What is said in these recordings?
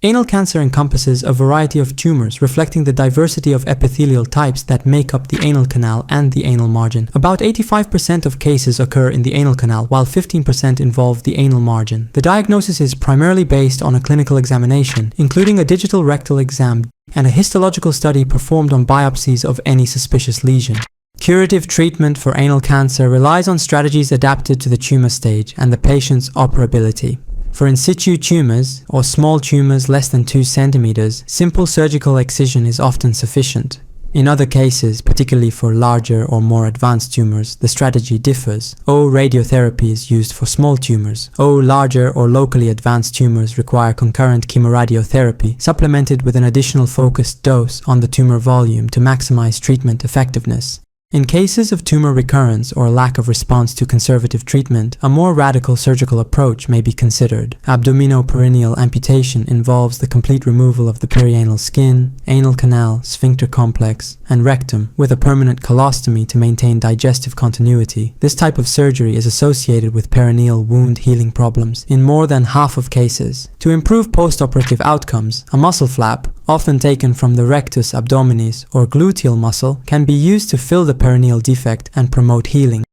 Anal cancer encompasses a variety of tumors reflecting the diversity of epithelial types that make up the anal canal and the anal margin. About 85% of cases occur in the anal canal, while 15% involve the anal margin. The diagnosis is primarily based on a clinical examination, including a digital rectal exam and a histological study performed on biopsies of any suspicious lesion. Curative treatment for anal cancer relies on strategies adapted to the tumor stage and the patient's operability. For in situ tumors, or small tumors less than 2 centimeters, simple surgical excision is often sufficient. In other cases, particularly for larger or more advanced tumors, the strategy differs. Radiotherapy is used for small tumors. Larger or locally advanced tumors require concurrent chemoradiotherapy, supplemented with an additional focused dose on the tumor volume to maximize treatment effectiveness. In cases of tumor recurrence or lack of response to conservative treatment, a more radical surgical approach may be considered. Abdominoperineal amputation involves the complete removal of the perianal skin, anal canal, sphincter complex, and rectum, with a permanent colostomy to maintain digestive continuity. This type of surgery is associated with perineal wound healing problems in more than half of cases. To improve postoperative outcomes, a muscle flap, often taken from the rectus abdominis or gluteal muscle, can be used to fill the perineal defect and promote healing.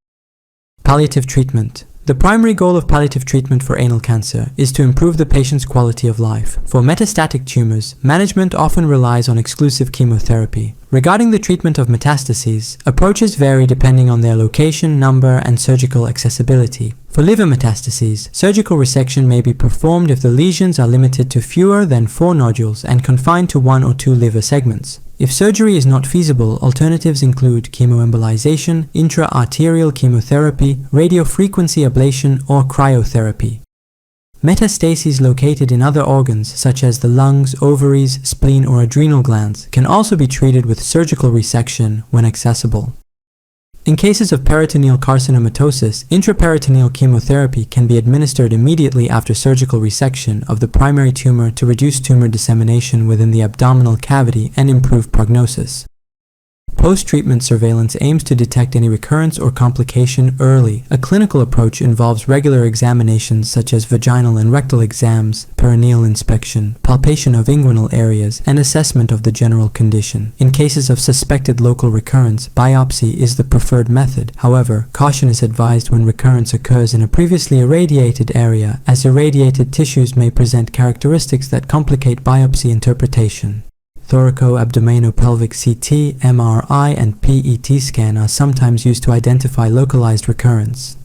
Palliative treatment. The primary goal of palliative treatment for anal cancer is to improve the patient's quality of life. For metastatic tumors, management often relies on exclusive chemotherapy. Regarding the treatment of metastases, approaches vary depending on their location, number, and surgical accessibility. For liver metastases, surgical resection may be performed if the lesions are limited to fewer than 4 nodules and confined to 1 or 2 liver segments. If surgery is not feasible, alternatives include chemoembolization, intra-arterial chemotherapy, radiofrequency ablation, or cryotherapy. Metastases located in other organs, such as the lungs, ovaries, spleen, or adrenal glands, can also be treated with surgical resection when accessible. In cases of peritoneal carcinomatosis, intraperitoneal chemotherapy can be administered immediately after surgical resection of the primary tumor to reduce tumor dissemination within the abdominal cavity and improve prognosis. Post-treatment surveillance aims to detect any recurrence or complication early. A clinical approach involves regular examinations such as vaginal and rectal exams, perineal inspection, palpation of inguinal areas, and assessment of the general condition. In cases of suspected local recurrence, biopsy is the preferred method. However, caution is advised when recurrence occurs in a previously irradiated area, as irradiated tissues may present characteristics that complicate biopsy interpretation. Thoraco-abdominopelvic CT, MRI, and PET scan are sometimes used to identify localized recurrence.